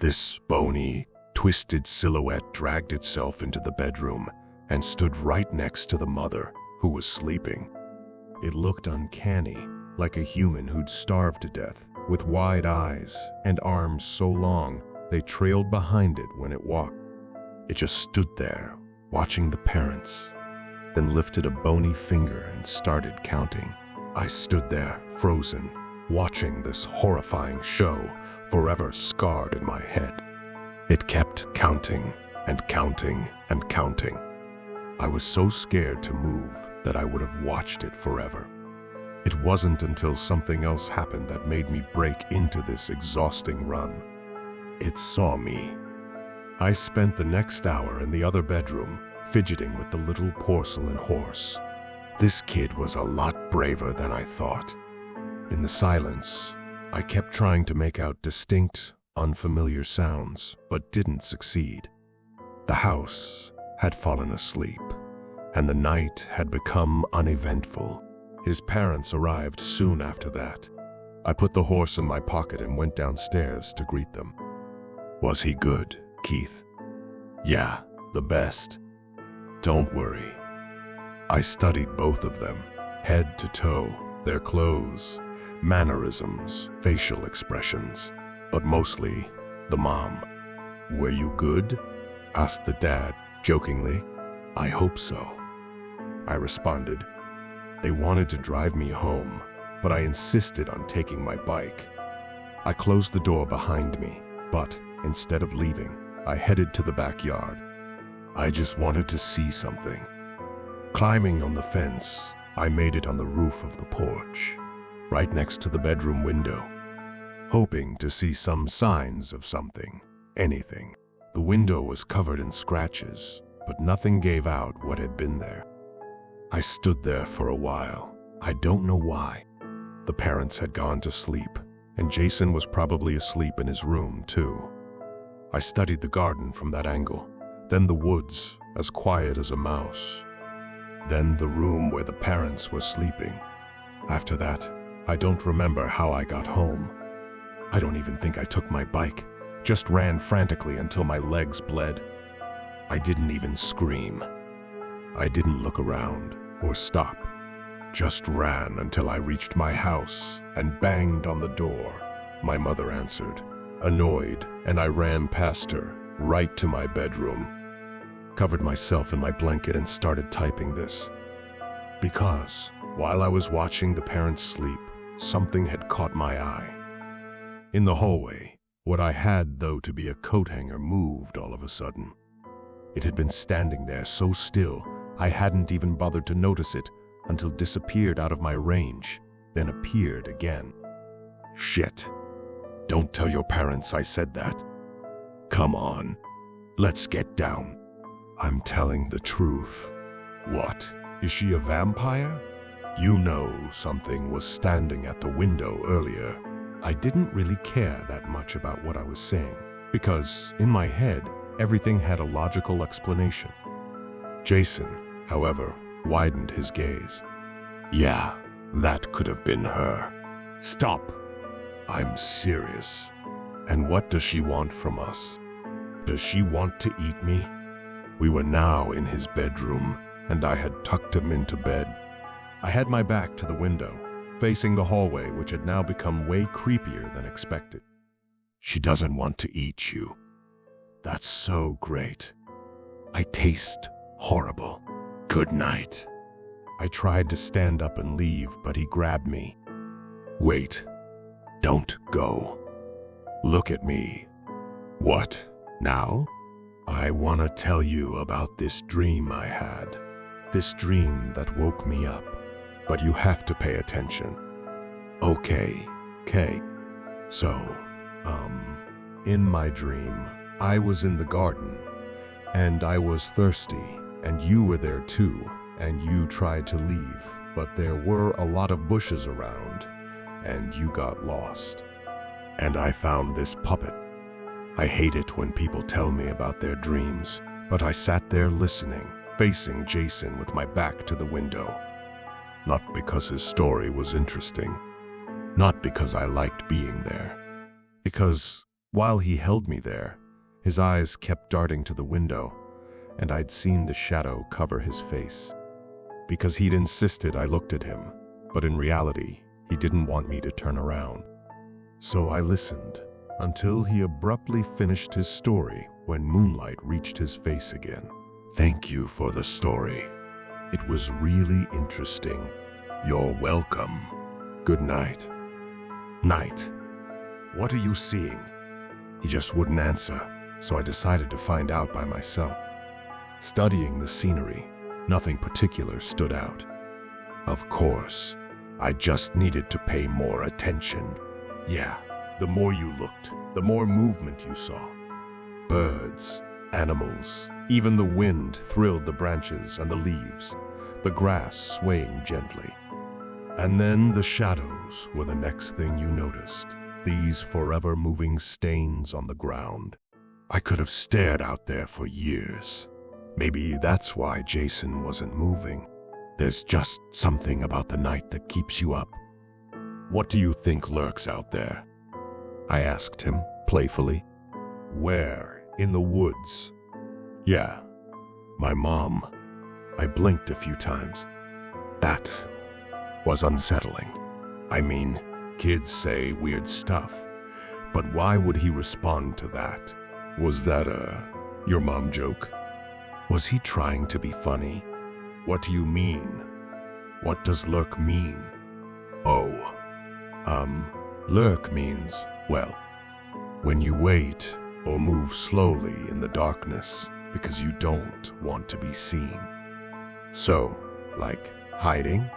This bony, twisted silhouette dragged itself into the bedroom and stood right next to the mother, who was sleeping. It looked uncanny, like a human who'd starved to death, with wide eyes and arms so long they trailed behind it when it walked. It just stood there, watching the parents, then lifted a bony finger and started counting. I stood there, frozen, watching this horrifying show, forever scarred in my head. It kept counting and counting and counting. I was so scared to move that I would have watched it forever. It wasn't until something else happened that made me break into this exhausting run. It saw me. I spent the next hour in the other bedroom, fidgeting with the little porcelain horse. This kid was a lot braver than I thought. In the silence, I kept trying to make out distinct, unfamiliar sounds, but didn't succeed. The house had fallen asleep, and the night had become uneventful. His parents arrived soon after that. I put the horse in my pocket and went downstairs to greet them. Was he good, Keith? Yeah, the best. Don't worry. I studied both of them, head to toe, their clothes, mannerisms, facial expressions, but mostly the mom. Were you good? Asked the dad, jokingly. I hope so, I responded. They wanted to drive me home, but I insisted on taking my bike. I closed the door behind me, but instead of leaving, I headed to the backyard. I just wanted to see something. Climbing on the fence, I made it on the roof of the porch, right next to the bedroom window, hoping to see some signs of something, anything. The window was covered in scratches, but nothing gave out what had been there. I stood there for a while. I don't know why. The parents had gone to sleep, and Jason was probably asleep in his room, too. I studied the garden from that angle, then the woods, as quiet as a mouse. Then the room where the parents were sleeping. After that, I don't remember how I got home. I don't even think I took my bike, just ran frantically until my legs bled. I didn't even scream. I didn't look around or stop, just ran until I reached my house and banged on the door. My mother answered, annoyed, and I ran past her, right to my bedroom. Covered myself in my blanket and started typing this. Because, while I was watching the parents sleep, something had caught my eye. In the hallway, what I had though to be a coat hanger moved all of a sudden. It had been standing there so still, I hadn't even bothered to notice it until it disappeared out of my range, then appeared again. Shit. Don't tell your parents I said that. Come on, let's get down. I'm telling the truth. What? Is she a vampire? You know something was standing at the window earlier. I didn't really care that much about what I was saying, because in my head, everything had a logical explanation. Jason, however, widened his gaze. Yeah, that could have been her. Stop. I'm serious. And what does she want from us? Does she want to eat me? We were now in his bedroom, and I had tucked him into bed. I had my back to the window, facing the hallway, which had now become way creepier than expected. She doesn't want to eat you. That's so great. I taste horrible. Good night. I tried to stand up and leave, but he grabbed me. Wait. Don't go. Look at me. What, now? I want to tell you about this dream I had. This dream that woke me up. But you have to pay attention. Okay. So, in my dream, I was in the garden, and I was thirsty, and you were there too, and you tried to leave, but there were a lot of bushes around, and you got lost. And I found this puppet. I hate it when people tell me about their dreams, but I sat there listening, facing Jason with my back to the window. Not because his story was interesting, not because I liked being there, because While he held me there, his eyes kept darting to the window, and I'd seen the shadow cover his face. Because he'd insisted I looked at him, but in reality, he didn't want me to turn around. So I listened until he abruptly finished his story when moonlight reached his face again. Thank you for the story. It was really interesting. You're welcome. Good night. Night. What are you seeing? He just wouldn't answer, so I decided to find out by myself. Studying the scenery, nothing particular stood out. Of course, I just needed to pay more attention. Yeah, the more you looked, the more movement you saw. Birds, animals, even the wind thrilled the branches and the leaves, the grass swaying gently. And then the shadows were the next thing you noticed, these forever moving stains on the ground. I could have stared out there for years. Maybe that's why Jason wasn't moving. There's just something about the night that keeps you up. What do you think lurks out there? I asked him playfully. Where? In the woods? Yeah, my mom. I blinked a few times. That was unsettling. I mean, kids say weird stuff, but why would he respond to that? Was that your mom joke? Was he trying to be funny? What do you mean? What does lurk mean? Oh, lurk means, well, when you wait or move slowly in the darkness because you don't want to be seen. So, like hiding?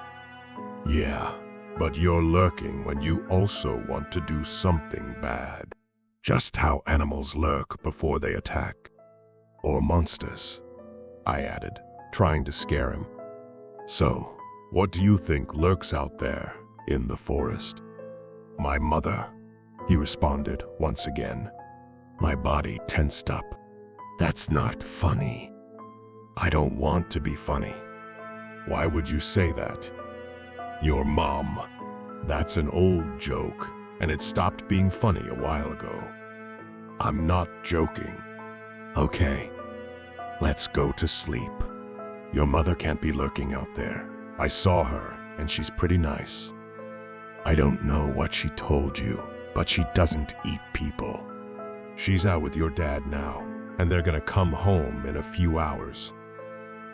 Yeah, but you're lurking when you also want to do something bad. Just how animals lurk before they attack. Or monsters, I added, trying to scare him. So, what do you think lurks out there in the forest? My mother, he responded once again. My body tensed up. That's not funny. I don't want to be funny. Why would you say that? Your mom. That's an old joke, and it stopped being funny a while ago. I'm not joking. Okay, let's go to sleep. Your mother can't be lurking out there. I saw her, and she's pretty nice. I don't know what she told you, but she doesn't eat people. She's out with your dad now, and they're gonna come home in a few hours.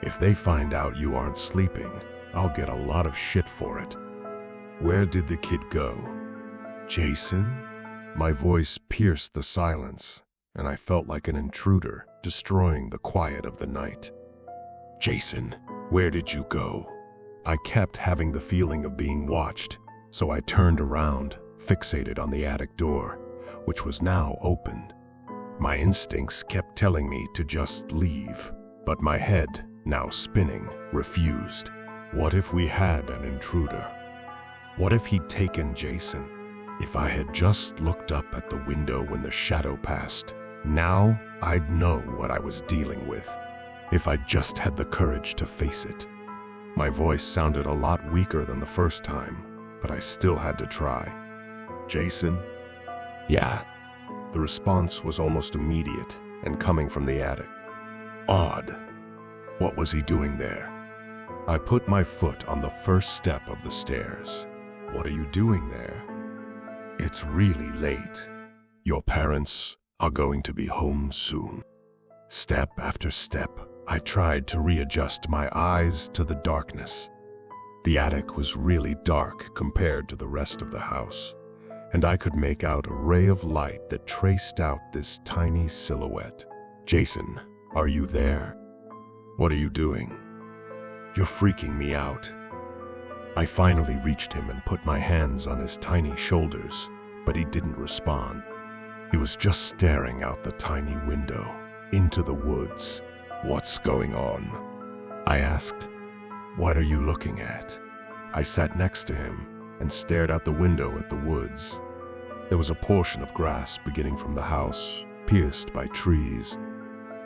If they find out you aren't sleeping, I'll get a lot of shit for it. Where did the kid go? Jason? My voice pierced the silence, and I felt like an intruder destroying the quiet of the night. Jason, where did you go? I kept having the feeling of being watched, so I turned around, fixated on the attic door, which was now open. My instincts kept telling me to just leave, but my head, now spinning, refused. What if we had an intruder? What if he'd taken Jason? If I had just looked up at the window when the shadow passed, now I'd know what I was dealing with. If I just had the courage to face it. My voice sounded a lot weaker than the first time, but I still had to try. Jason? Yeah. The response was almost immediate and coming from the attic. Odd. What was he doing there? I put my foot on the first step of the stairs. What are you doing there? It's really late. Your parents are going to be home soon. Step after step, I tried to readjust my eyes to the darkness. The attic was really dark compared to the rest of the house, and I could make out a ray of light that traced out this tiny silhouette. Jason, are you there? What are you doing? You're freaking me out. I finally reached him and put my hands on his tiny shoulders, but he didn't respond. He was just staring out the tiny window, into the woods. What's going on? I asked. What are you looking at? I sat next to him and stared out the window at the woods. There was a portion of grass beginning from the house, pierced by trees.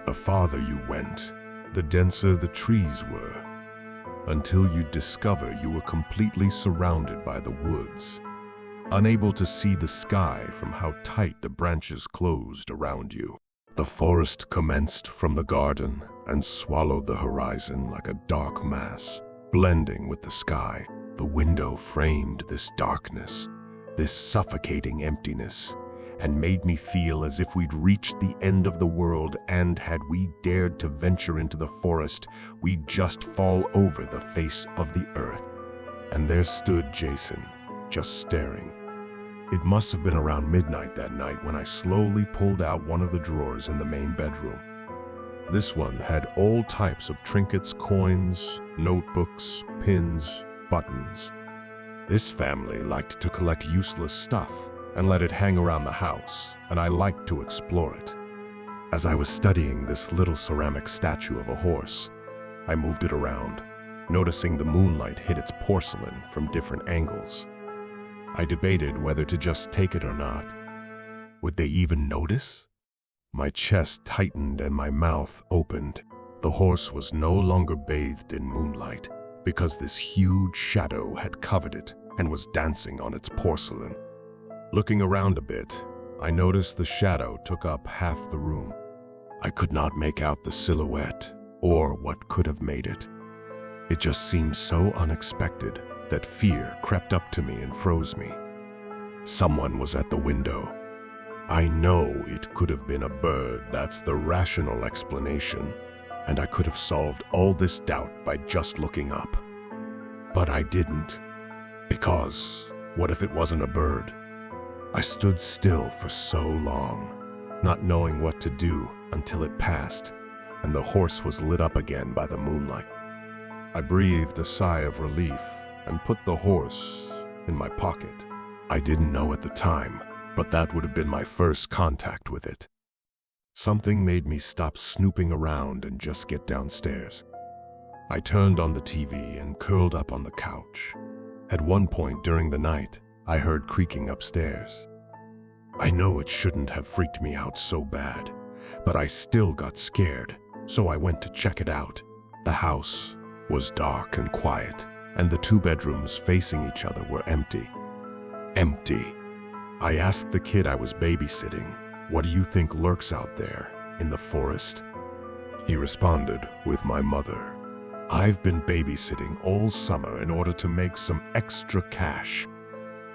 The farther you went, the denser the trees were, until you'd discover you were completely surrounded by the woods. unable to see the sky from how tight the branches closed around you. The forest commenced from the garden and swallowed the horizon like a dark mass, blending with the sky. The window framed this darkness, this suffocating emptiness, and made me feel as if we'd reached the end of the world, and had we dared to venture into the forest, we'd just fall over the face of the earth. And there stood Jason, just staring. It must have been around midnight that night when I slowly pulled out one of the drawers in the main bedroom. This one had all types of trinkets, coins, notebooks, pins, buttons. This family liked to collect useless stuff and let it hang around the house, and I liked to explore it. As I was studying this little ceramic statue of a horse, I moved it around, noticing the moonlight hit its porcelain from different angles. I debated whether to just take it or not. Would they even notice? My chest tightened and my mouth opened. The horse was no longer bathed in moonlight, because this huge shadow had covered it and was dancing on its porcelain. Looking around a bit, I noticed the shadow took up half the room. I could not make out the silhouette or what could have made it. It just seemed so unexpected that fear crept up to me and froze me. Someone was at the window. I know it could have been a bird, that's the rational explanation, and I could have solved all this doubt by just looking up. But I didn't, because what if it wasn't a bird? I stood still for so long, not knowing what to do until it passed, and the horse was lit up again by the moonlight. I breathed a sigh of relief and put the horse in my pocket. I didn't know at the time, but that would have been my first contact with it. Something made me stop snooping around and just get downstairs. I turned on the TV and curled up on the couch. At one point during the night, I heard creaking upstairs. I know it shouldn't have freaked me out so bad, but I still got scared, so I went to check it out. The house was dark and quiet, and the two bedrooms facing each other were empty. Empty. I asked the kid I was babysitting, "What do you think lurks out there in the forest?" He responded with my mother. "I've been babysitting all summer in order to make some extra cash."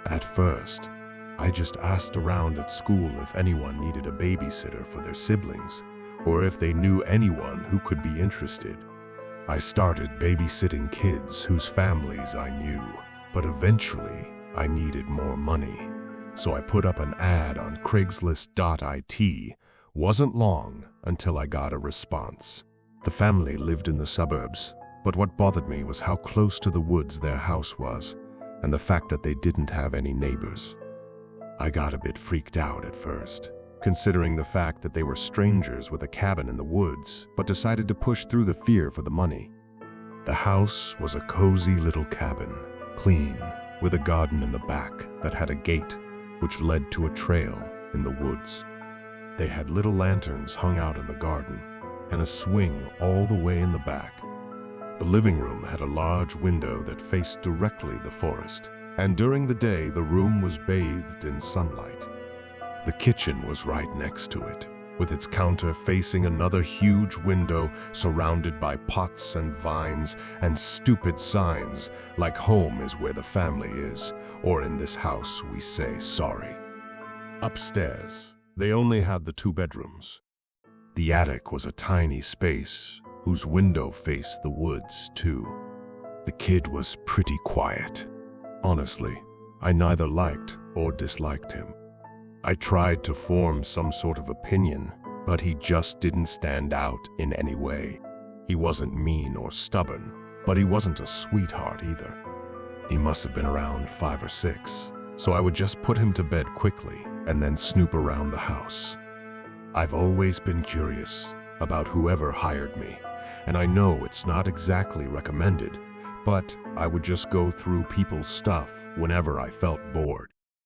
At first, I just asked around at school if anyone needed a babysitter for their siblings, or if they knew anyone who could be interested. I started babysitting kids whose families I knew, but eventually I needed more money. So I put up an ad on Craigslist.it. Wasn't long until I got a response. The family lived in the suburbs, but what bothered me was how close to the woods their house was, and the fact that they didn't have any neighbors. I got a bit freaked out at first, considering the fact that they were strangers with a cabin in the woods, but decided to push through the fear for the money. The house was a cozy little cabin, clean, with a garden in the back that had a gate which led to a trail in the woods. They had little lanterns hung out in the garden and a swing all the way in the back. The living room had a large window that faced directly the forest, and during the day the room was bathed in sunlight. The kitchen was right next to it, with its counter facing another huge window surrounded by pots and vines and stupid signs like "Home is where the family is," or "In this house we say sorry." Upstairs, they only had the two bedrooms. The attic was a tiny space whose window faced the woods too. The kid was pretty quiet. Honestly, I neither liked or disliked him. I tried to form some sort of opinion, but he just didn't stand out in any way. He wasn't mean or stubborn, but he wasn't a sweetheart either. He must have been around 5 or 6, so I would just put him to bed quickly and then snoop around the house. I've always been curious about whoever hired me, and I know it's not exactly recommended, but I would just go through people's stuff whenever I felt bored.